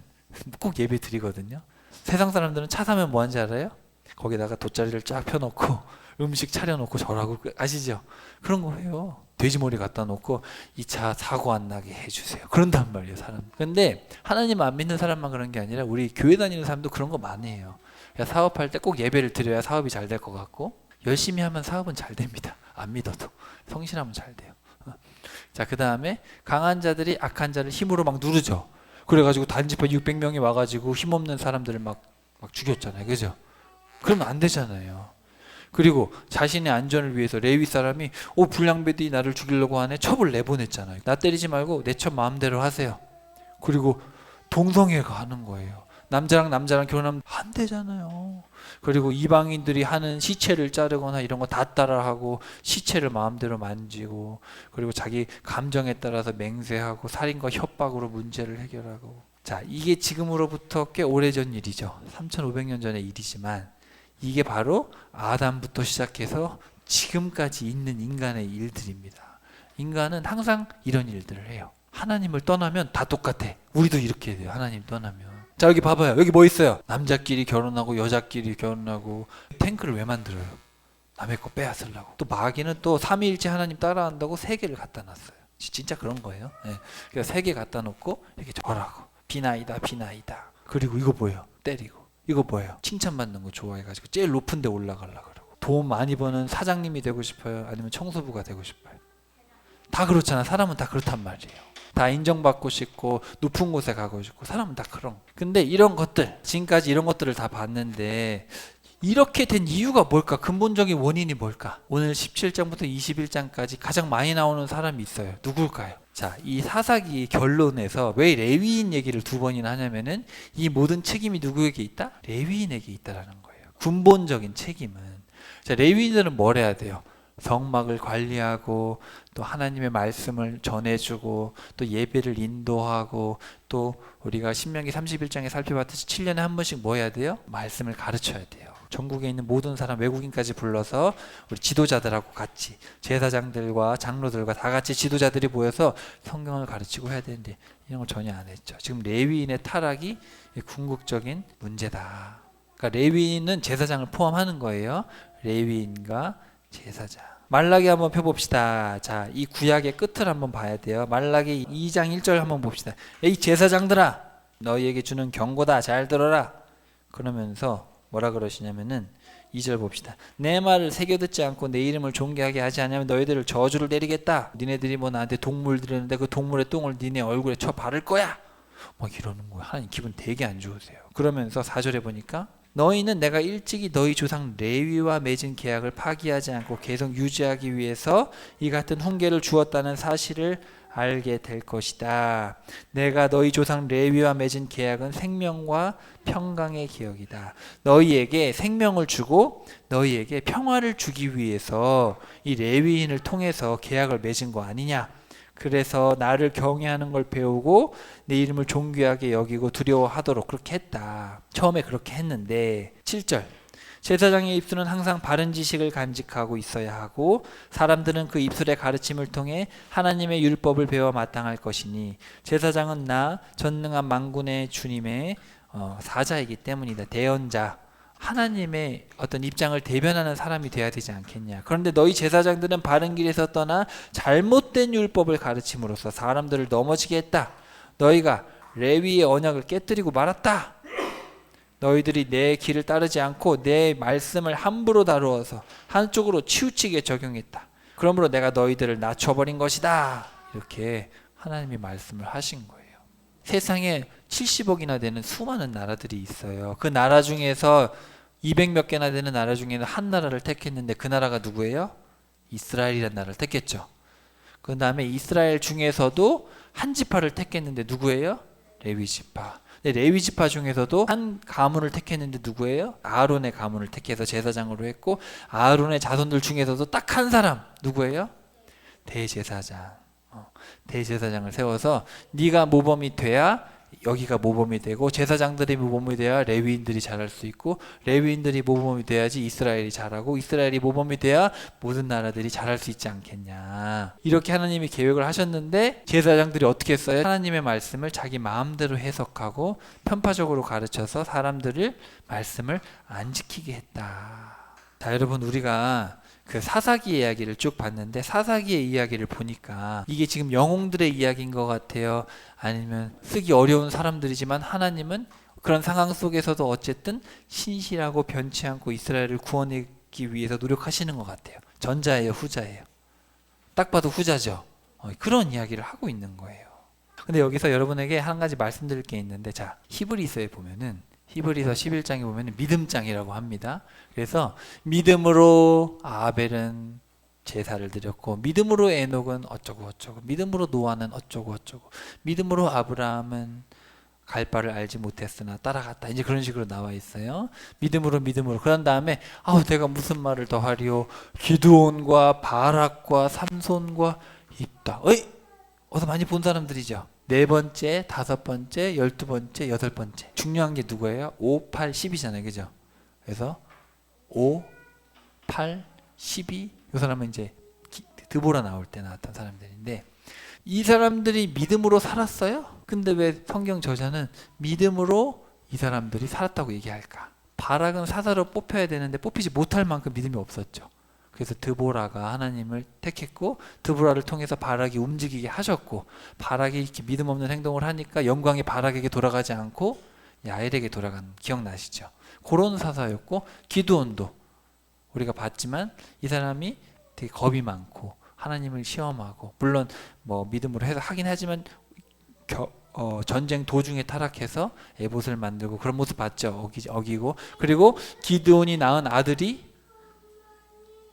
꼭 예배 드리거든요. 세상 사람들은 차 사면 뭐 하는지 알아요? 거기다가 돗자리를 쫙 펴놓고 음식 차려놓고 절하고, 아시죠? 그런 거 해요. 돼지머리 갖다 놓고 이 차 사고 안 나게 해주세요. 그런단 말이에요, 사람. 근데 하나님 안 믿는 사람만 그런 게 아니라 우리 교회 다니는 사람도 그런 거 많이 해요. 그러니까 사업할 때 꼭 예배를 드려야 사업이 잘 될 것 같고, 열심히 하면 사업은 잘 됩니다. 안 믿어도 성실하면 잘 돼요. 자, 그 다음에 강한 자들이 악한 자를 힘으로 막 누르죠. 그래가지고 단지파 600명이 와가지고 힘없는 사람들을 막 죽였잖아요. 그죠? 그러면 안 되잖아요. 그리고 자신의 안전을 위해서 레위 사람이 불량배들이 나를 죽이려고 하네, 첩을 내보냈잖아요. 나 때리지 말고 내 첩 마음대로 하세요. 그리고 동성애가 하는 거예요. 남자랑 결혼하면 안 되잖아요. 그리고 이방인들이 하는 시체를 자르거나 이런 거 다 따라하고, 시체를 마음대로 만지고, 그리고 자기 감정에 따라서 맹세하고 살인과 협박으로 문제를 해결하고. 자, 이게 지금으로부터 꽤 오래전 일이죠. 3500년 전의 일이지만 이게 바로 아담부터 시작해서 지금까지 있는 인간의 일들입니다. 인간은 항상 이런 일들을 해요. 하나님을 떠나면 다 똑같아. 우리도 이렇게 돼요. 하나님 떠나면. 자, 여기 봐봐요. 여기 뭐 있어요? 남자끼리 결혼하고 여자끼리 결혼하고. 탱크를 왜 만들어요? 남의 거 빼앗으려고. 또 마귀는 또 삼위일체 하나님 따라한다고 3개를 갖다 놨어요. 진짜 그런 거예요. 네. 그래서 3개 갖다 놓고 이렇게 절하고, 비나이다 비나이다. 그리고 이거 뭐예요? 때리고. 이거 뭐예요? 칭찬받는 거 좋아해가지고 제일 높은 데 올라가려고 그러고. 돈 많이 버는 사장님이 되고 싶어요? 아니면 청소부가 되고 싶어요? 다 그렇잖아. 사람은 다 그렇단 말이에요. 다 인정받고 싶고 높은 곳에 가고 싶고, 사람은 다 그런. 근데 이런 것들, 지금까지 이런 것들을 다 봤는데 이렇게 된 이유가 뭘까? 근본적인 원인이 뭘까? 오늘 17장부터 21장까지 가장 많이 나오는 사람이 있어요. 누굴까요? 자, 이 사사기 결론에서 왜 레위인 얘기를 2번이나 하냐면은 이 모든 책임이 누구에게 있다? 레위인에게 있다라는 거예요. 근본적인 책임은. 자, 레위인들은 뭘 해야 돼요? 성막을 관리하고, 또 하나님의 말씀을 전해주고, 또 예배를 인도하고, 또 우리가 신명기 31장에 살펴봤듯이 7년에 한 번씩 뭐 해야 돼요? 말씀을 가르쳐야 돼요. 전국에 있는 모든 사람, 외국인까지 불러서 우리 지도자들하고 같이, 제사장들과 장로들과 다 같이 지도자들이 모여서 성경을 가르치고 해야 되는데 이런 걸 전혀 안 했죠. 지금 레위인의 타락이 궁극적인 문제다. 그러니까 레위인은 제사장을 포함하는 거예요. 레위인과 제사장. 말라기 한번 펴봅시다. 자, 이 구약의 끝을 한번 봐야 돼요. 말라기 2장 1절 한번 봅시다. 이 제사장들아, 너희에게 주는 경고다. 잘 들어라. 그러면서 뭐라 그러시냐면은 2절 봅시다. 내 말을 새겨 듣지 않고 내 이름을 존귀하게 하지 않으면 너희들을 저주를 내리겠다. 니네들이 뭐 나한테 동물 드렸는데 그 동물의 똥을 니네 얼굴에 쳐 바를 거야. 막 이러는 거야. 하나님 기분 되게 안 좋으세요. 그러면서 4절에 보니까 너희는 내가 일찍이 너희 조상 레위와 맺은 계약을 파기하지 않고 계속 유지하기 위해서 이 같은 훈계를 주었다는 사실을 알게 될 것이다. 내가 너희 조상 레위와 맺은 계약은 생명과 평강의 계약이다. 너희에게 생명을 주고 너희에게 평화를 주기 위해서 이 레위인을 통해서 계약을 맺은 거 아니냐. 그래서 나를 경외하는 걸 배우고 내 이름을 존귀하게 여기고 두려워하도록 그렇게 했다. 처음에 그렇게 했는데 7절 제사장의 입술은 항상 바른 지식을 간직하고 있어야 하고 사람들은 그 입술의 가르침을 통해 하나님의 율법을 배워 마땅할 것이니 제사장은 나 전능한 만군의 주님의 사자이기 때문이다. 대언자, 하나님의 어떤 입장을 대변하는 사람이 돼야 되지 않겠냐. 그런데 너희 제사장들은 바른 길에서 떠나 잘못된 율법을 가르침으로써 사람들을 넘어지게 했다. 너희가 레위의 언약을 깨뜨리고 말았다. 너희들이 내 길을 따르지 않고 내 말씀을 함부로 다루어서 한쪽으로 치우치게 적용했다. 그러므로 내가 너희들을 낮춰버린 것이다. 이렇게 하나님이 말씀을 하신 거예요. 세상에 70억이나 되는 수많은 나라들이 있어요. 그 나라 중에서 200몇 개나 되는 나라 중에는 한 나라를 택했는데 그 나라가 누구예요? 이스라엘이라는 나라를 택했죠. 그 다음에 이스라엘 중에서도 한 지파를 택했는데 누구예요? 레위 지파. 근데 레위 지파 중에서도 한 가문을 택했는데 누구예요? 아론의 가문을 택해서 제사장으로 했고, 아론의 자손들 중에서도 딱 한 사람 누구예요? 대제사장. 대제사장을 세워서 네가 모범이 돼야 여기가 모범이 되고, 제사장들이 모범이 돼야 레위인들이 잘할 수 있고, 레위인들이 모범이 돼야지 이스라엘이 잘하고, 이스라엘이 모범이 돼야 모든 나라들이 잘할 수 있지 않겠냐. 이렇게 하나님이 계획을 하셨는데 제사장들이 어떻게 했어요? 하나님의 말씀을 자기 마음대로 해석하고 편파적으로 가르쳐서 사람들을 말씀을 안 지키게 했다. 자, 여러분, 우리가 그 사사기 이야기를 쭉 봤는데 사사기의 이야기를 보니까 이게 지금 영웅들의 이야기인 것 같아요? 아니면 쓰기 어려운 사람들이지만 하나님은 그런 상황 속에서도 어쨌든 신실하고 변치 않고 이스라엘을 구원하기 위해서 노력하시는 것 같아요? 전자예요, 후자예요? 딱 봐도 후자죠. 그런 이야기를 하고 있는 거예요. 근데 여기서 여러분에게 한 가지 말씀드릴 게 있는데, 자, 히브리서에 보면은 히브리서 11장에 보면 믿음장이라고 합니다. 그래서 믿음으로 아벨은 제사를 드렸고, 믿음으로 에녹은 어쩌고 어쩌고, 믿음으로 노아는 어쩌고 어쩌고, 믿음으로 아브라함은 갈 바를 알지 못했으나 따라갔다. 이제 그런 식으로 나와 있어요. 믿음으로. 그런 다음에 내가 무슨 말을 더 하리요? 기드온과 바락과 삼손과 입다. 어디서 많이 본 사람들이죠. 4번째, 5번째, 12번째, 8번째. 중요한 게 누구예요? 5, 8, 10이잖아요. 그죠? 그래서 5, 8, 12. 이 사람은 이제 드보라 나올 때 나왔던 사람들인데, 이 사람들이 믿음으로 살았어요? 근데 왜 성경 저자는 믿음으로 이 사람들이 살았다고 얘기할까? 바락은 사사로 뽑혀야 되는데 뽑히지 못할 만큼 믿음이 없었죠. 그래서 드보라가 하나님을 택했고, 드보라를 통해서 바락이 움직이게 하셨고, 바락이 이렇게 믿음 없는 행동을 하니까 영광이 바락에게 돌아가지 않고 야엘에게 돌아간, 기억나시죠? 그런 사사였고, 기드온도 우리가 봤지만 이 사람이 되게 겁이 많고 하나님을 시험하고, 물론 뭐 믿음으로 해서 하긴 하지만 전쟁 도중에 타락해서 에봇을 만들고 그런 모습 봤죠. 어기고. 그리고 기드온이 낳은 아들이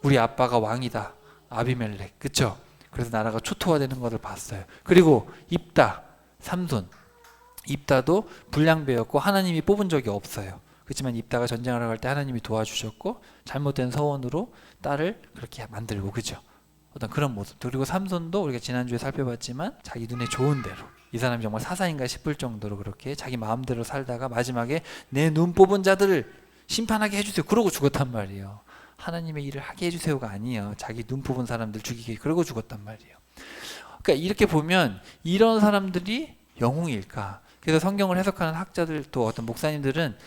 우리 아빠가 왕이다, 아비멜렉, 그쵸? 그래서 나라가 초토화되는 것을 봤어요. 그리고 입다, 삼손. 입다도 불량배였고 하나님이 뽑은 적이 없어요. 그렇지만 입다가 전쟁하러 갈 때 하나님이 도와주셨고, 잘못된 서원으로 딸을 그렇게 만들고, 그죠? 어떤 그런 모습. 그리고 삼손도 우리가 지난주에 살펴봤지만 자기 눈에 좋은 대로, 이 사람이 정말 사사인가 싶을 정도로 그렇게 자기 마음대로 살다가 마지막에 내 눈 뽑은 자들을 심판하게 해주세요, 그러고 죽었단 말이에요. 하나님의 일을 하게 해주세요가 아니에요. 자기 눈 뽑은 사람들 죽이게, 그러고 죽었단 말이에요. 그러니까 이렇게 보면 이런 사람들이 영웅일까? 그래서 성경을 해석하는 학자들, 또 어떤 목사님들은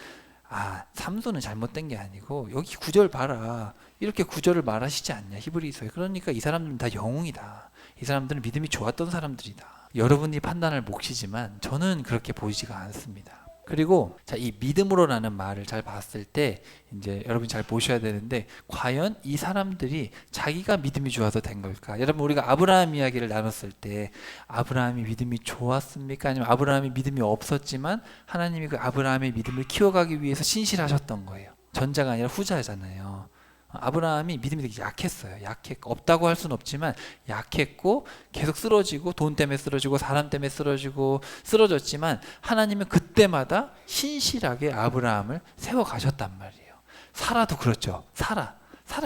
삼손은 잘못된 게 아니고 여기 구절 봐라, 이렇게 구절을 말하시지 않냐, 히브리서에. 그러니까 이 사람들은 다 영웅이다, 이 사람들은 믿음이 좋았던 사람들이다. 여러분이 판단할 몫이지만 저는 그렇게 보이지가 않습니다. 그리고 자, 이 믿음으로라는 말을 잘 봤을 때 이제 여러분이 잘 보셔야 되는데, 과연 이 사람들이 자기가 믿음이 좋아서 된 걸까? 여러분, 우리가 아브라함 이야기를 나눴을 때 아브라함이 믿음이 좋았습니까? 아니면 아브라함이 믿음이 없었지만 하나님이 그 아브라함의 믿음을 키워가기 위해서 신실하셨던 거예요? 전자가 아니라 후자잖아요. 아브라함이 믿음이 되게 약했어요. 없다고 할 수는 없지만 약했고, 계속 쓰러지고, 돈 때문에 쓰러지고, 사람 때문에 쓰러졌지만 하나님은 그때마다 신실하게 아브라함을 세워가셨단 말이에요. 사라도 그렇죠. 사라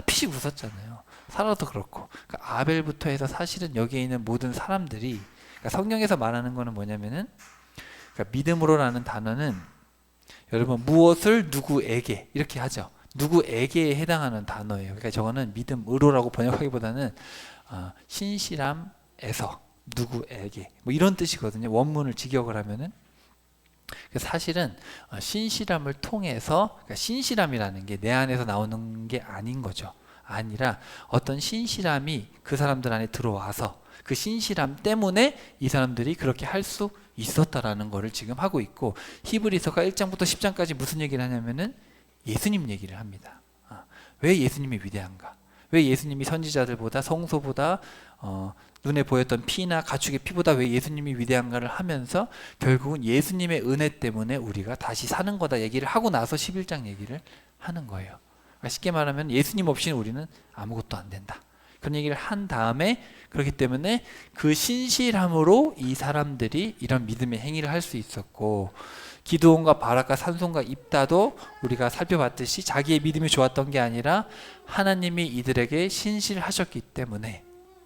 피식 웃었잖아요. 사라도 그렇고. 그러니까 아벨부터 해서 사실은 여기에 있는 모든 사람들이, 그러니까 성경에서 말하는 거는 뭐냐면은, 그러니까 믿음으로라는 단어는 여러분 무엇을 누구에게 이렇게 하죠. 누구에게에 해당하는 단어예요. 그러니까 저거는 믿음으로라고 번역하기보다는 신실함에서 누구에게, 뭐 이런 뜻이거든요. 원문을 직역을 하면은. 사실은 신실함을 통해서, 그러니까 신실함이라는 게 내 안에서 나오는 게 아닌 거죠. 아니라 어떤 신실함이 그 사람들 안에 들어와서 그 신실함 때문에 이 사람들이 그렇게 할 수 있었다라는 거를 지금 하고 있고, 히브리서가 1장부터 10장까지 무슨 얘기를 하냐면은 예수님 얘기를 합니다. 왜 예수님이 위대한가? 왜 예수님이 선지자들보다, 성소보다 눈에 보였던 피나 가축의 피보다 왜 예수님이 위대한가를 하면서 결국은 예수님의 은혜 때문에 우리가 다시 사는 거다 얘기를 하고 나서 11장 얘기를 하는 거예요. 그러니까 쉽게 말하면 예수님 없이는 우리는 아무것도 안 된다. 그런 얘기를 한 다음에 그렇기 때문에 그 신실함으로 이 사람들이 이런 믿음의 행위를 할 수 있었고, 기드온과 바락과 산손과 입다도 우리가 살펴봤듯이 자기의 믿음이 좋았던 게 아니라 하나님이 이들에게 신실하셨기 때문에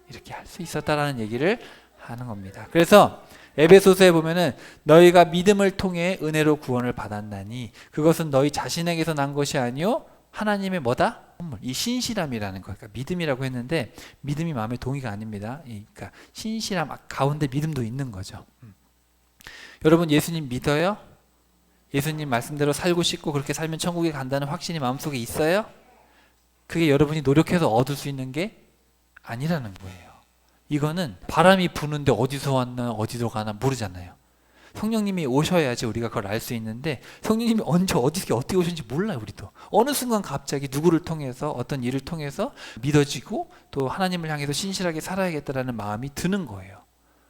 이렇게 할 수 있었다라는 얘기를 하는 겁니다. 그래서 에베소서에 보면은 너희가 믿음을 통해 은혜로 구원을 받았나니 그것은 너희 자신에게서 난 것이 아니요 하나님의 뭐다? 선물. 이 신실함이라는 거. 그러니까 믿음이라고 했는데 믿음이 마음의 동의가 아닙니다. 그러니까 신실함 가운데 믿음도 있는 거죠. 여러분 예수님 믿어요? 예수님 말씀대로 살고 싶고 그렇게 살면 천국에 간다는 확신이 마음속에 있어요? 그게 여러분이 노력해서 얻을 수 있는 게 아니라는 거예요. 이거는 바람이 부는데 어디서 왔나 어디로 가나 모르잖아요. 성령님이 오셔야지 우리가 그걸 알 수 있는데 성령님이 언제 어디서 어떻게 오셨는지 몰라요. 우리도 어느 순간 갑자기 누구를 통해서 어떤 일을 통해서 믿어지고 또 하나님을 향해서 신실하게 살아야겠다라는 마음이 드는 거예요.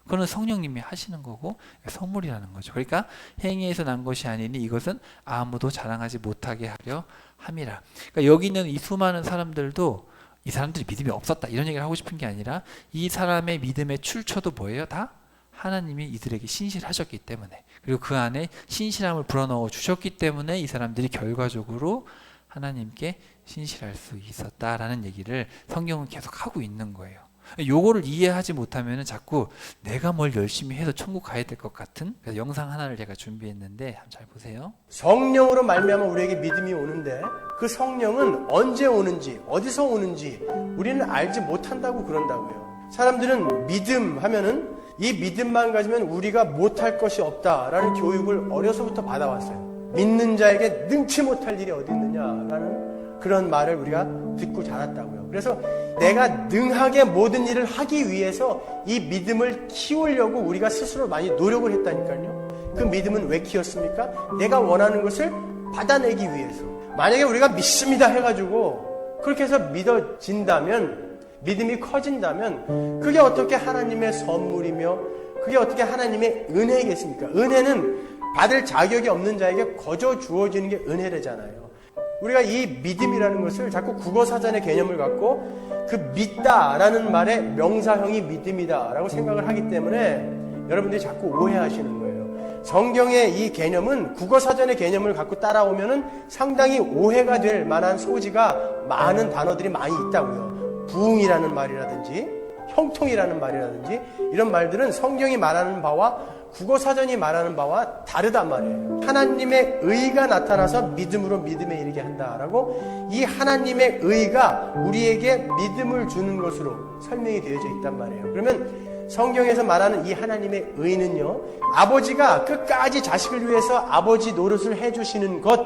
그거는 성령님이 하시는 거고 선물이라는 거죠. 그러니까 행위에서 난 것이 아니니 이것은 아무도 자랑하지 못하게 하려 함이라. 그러니까 여기 있는 이 수많은 사람들도 이 사람들이 믿음이 없었다 이런 얘기를 하고 싶은 게 아니라 이 사람의 믿음의 출처도 뭐예요? 다 하나님이 이들에게 신실하셨기 때문에, 그리고 그 안에 신실함을 불어넣어 주셨기 때문에 이 사람들이 결과적으로 하나님께 신실할 수 있었다라는 얘기를 성경은 계속 하고 있는 거예요. 요거를 이해하지 못하면 자꾸 내가 뭘 열심히 해서 천국 가야 될 것 같은, 그래서 영상 하나를 제가 준비했는데 한번 잘 보세요. 성령으로 말미암아 우리에게 믿음이 오는데 그 성령은 언제 오는지 어디서 오는지 우리는 알지 못한다고 그런다고요. 사람들은 믿음 하면은 이 믿음만 가지면 우리가 못할 것이 없다라는 교육을 어려서부터 받아왔어요. 믿는 자에게 능치 못할 일이 어디 있느냐라는 그런 말을 우리가 듣고 자랐다고요. 그래서 내가 능하게 모든 일을 하기 위해서 이 믿음을 키우려고 우리가 스스로 많이 노력을 했다니까요. 그 믿음은 왜 키웠습니까? 내가 원하는 것을 받아내기 위해서. 만약에 우리가 믿습니다 해가지고 그렇게 해서 믿어진다면, 믿음이 커진다면 그게 어떻게 하나님의 선물이며 그게 어떻게 하나님의 은혜겠습니까? 은혜는 받을 자격이 없는 자에게 거저 주어지는 게 은혜래잖아요. 우리가 이 믿음이라는 것을 자꾸 국어사전의 개념을 갖고 그 믿다라는 말의 명사형이 믿음이다라고 생각을 하기 때문에 여러분들이 자꾸 오해하시는 거예요. 성경의 이 개념은 국어사전의 개념을 갖고 따라오면은 상당히 오해가 될 만한 소지가 많은 단어들이 많이 있다고요. 부흥이라는 말이라든지 형통이라는 말이라든지 이런 말들은 성경이 말하는 바와 국어사전이 말하는 바와 다르단 말이에요. 하나님의 의가 나타나서 믿음으로 믿음에 이르게 한다라고, 이 하나님의 의가 우리에게 믿음을 주는 것으로 설명이 되어져 있단 말이에요. 그러면 성경에서 말하는 이 하나님의 의는요, 아버지가 끝까지 자식을 위해서 아버지 노릇을 해주시는 것,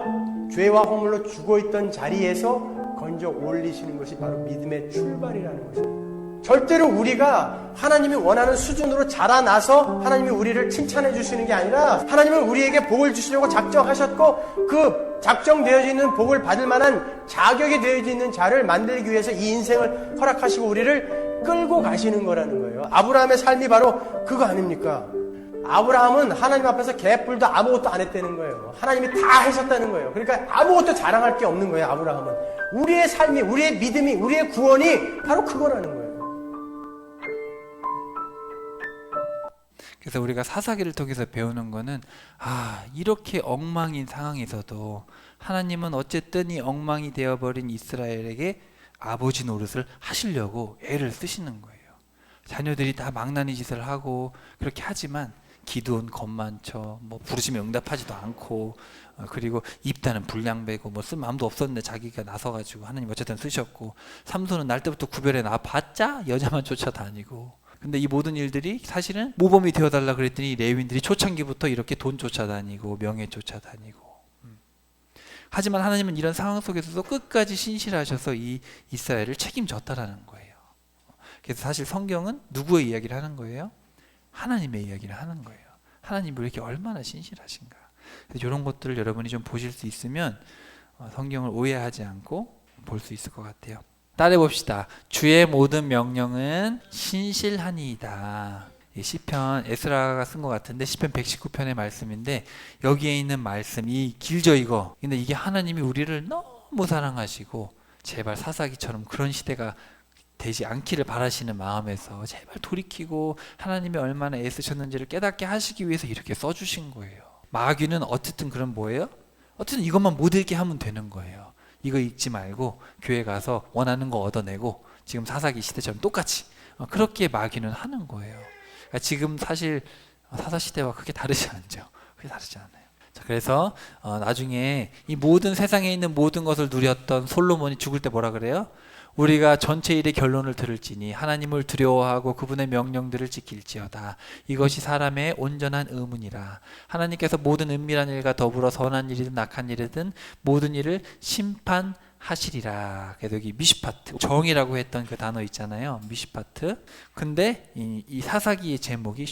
죄와 허물로 죽어있던 자리에서 건져 올리시는 것이 바로 믿음의 출발이라는 것입니다. 절대로 우리가 하나님이 원하는 수준으로 자라나서 하나님이 우리를 칭찬해 주시는 게 아니라, 하나님은 우리에게 복을 주시려고 작정하셨고 그 작정되어져 있는 복을 받을 만한 자격이 되어져 있는 자를 만들기 위해서 이 인생을 허락하시고 우리를 끌고 가시는 거라는 거예요. 아브라함의 삶이 바로 그거 아닙니까? 아브라함은 하나님 앞에서 개뿔도 아무것도 안 했다는 거예요. 하나님이 다 하셨다는 거예요. 그러니까 아무것도 자랑할 게 없는 거예요. 아브라함은 우리의 삶이, 우리의 믿음이, 우리의 구원이 바로 그거라는 거예요. 그래서 우리가 사사기를 통해서 배우는 거는, 이렇게 엉망인 상황에서도 하나님은 어쨌든 이 엉망이 되어버린 이스라엘에게 아버지 노릇을 하시려고 애를 쓰시는 거예요. 자녀들이 다 망나니 짓을 하고 그렇게 하지만 기드온 겁 많죠. 뭐 부르시면 응답하지도 않고, 그리고 입다는 불량배고 뭐 쓸 마음도 없었는데 자기가 나서가지고 하나님 어쨌든 쓰셨고, 삼손은 날 때부터 구별해 놔봤자 여자만 쫓아다니고. 근데 이 모든 일들이 사실은 모범이 되어달라 그랬더니 레위인들이 초창기부터 이렇게 돈 쫓아다니고 명예 쫓아다니고. 하지만 하나님은 이런 상황 속에서도 끝까지 신실하셔서 이 이스라엘을 책임졌다라는 거예요. 그래서 사실 성경은 누구의 이야기를 하는 거예요? 하나님의 이야기를 하는 거예요. 하나님이 이렇게 얼마나 신실하신가. 그래서 이런 것들을 여러분이 좀 보실 수 있으면 성경을 오해하지 않고 볼 수 있을 것 같아요. 11장 1절부터 4절 말씀 한번 보겠습니다. 따라해 봅시다. 주의 모든 명령은 신실하니이다. 이 시편 에스라가 쓴 것 같은데 시편 119편의 말씀인데 여기에 있는 말씀이 길죠 이거. 근데 이게 하나님이 우리를 너무 사랑하시고 제발 사사기처럼 그런 시대가 되지 않기를 바라시는 마음에서 제발 돌이키고 하나님이 얼마나 애쓰셨는지를 깨닫게 하시기 위해서 이렇게 써주신 거예요. 마귀는 어쨌든 그런 뭐예요? 어쨌든 이것만 못 읽게 하면 되는 거예요. 이거 읽지 말고 교회 가서 원하는 거 얻어내고 지금 사사기 시대처럼 똑같이 그렇게 마귀는 하는 거예요. 그러니까 지금 사실 사사시대와 크게 다르지 않죠. 크게 다르지 않아요. 자, 그래서 나중에 이 모든 세상에 있는 모든 것을 누렸던 솔로몬이 죽을 때 뭐라 그래요? 우리가 전체 일의 결론을 들을지니 하나님을 두려워하고 그분의 명령들을 지킬지어다. 이것이 사람의 온전한 의문이라. 하나님께서 모든 은밀한 일과 더불어 선한 일이든 악한 일이든 모든 일을 심판하시리라. 그래서 여기 미시파트, 정이라고 했던 그 단어 있잖아요. 미시파트. 근데 이 사사기의 제목이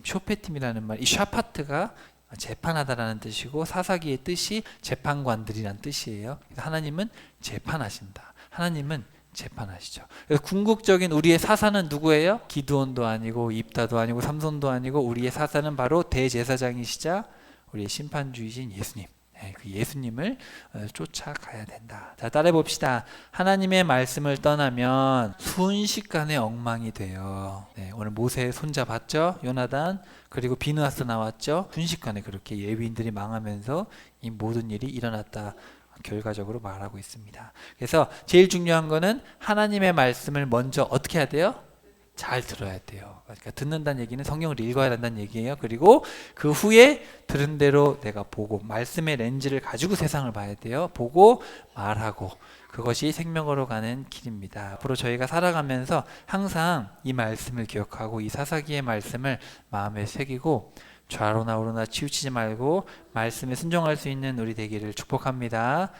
쇼페팀이라는 말, 이 샤파트가 재판하다라는 뜻이고 사사기의 뜻이 재판관들이란 뜻이에요. 그래서 하나님은 재판하신다. 하나님은 재판하시죠. 그래서 궁극적인 우리의 사사는 누구예요? 기드온도 아니고 입다도 아니고 삼손도 아니고 우리의 사사는 바로 대제사장이시자 우리의 심판주이신 예수님. 그 예수님을 쫓아가야 된다. 자, 따라해 봅시다. 하나님의 말씀을 떠나면 순식간에 엉망이 돼요. 오늘 모세의 손자 봤죠? 요나단. 그리고 비느하스 나왔죠? 순식간에 그렇게 예비인들이 망하면서 이 모든 일이 일어났다. 결과적으로 말하고 있습니다. 그래서 제일 중요한 거는 하나님의 말씀을 먼저 어떻게 해야 돼요? 잘 들어야 돼요. 그러니까 듣는다는 얘기는 성경을 읽어야 한다는 얘기예요. 그리고 그 후에 들은 대로 내가 보고 말씀의 렌즈를 가지고 세상을 봐야 돼요. 보고 말하고 그것이 생명으로 가는 길입니다. 앞으로 저희가 살아가면서 항상 이 말씀을 기억하고 이 사사기의 말씀을 마음에 새기고 좌로나 우로나 치우치지 말고 말씀에 순종할 수 있는 우리 되기를 축복합니다.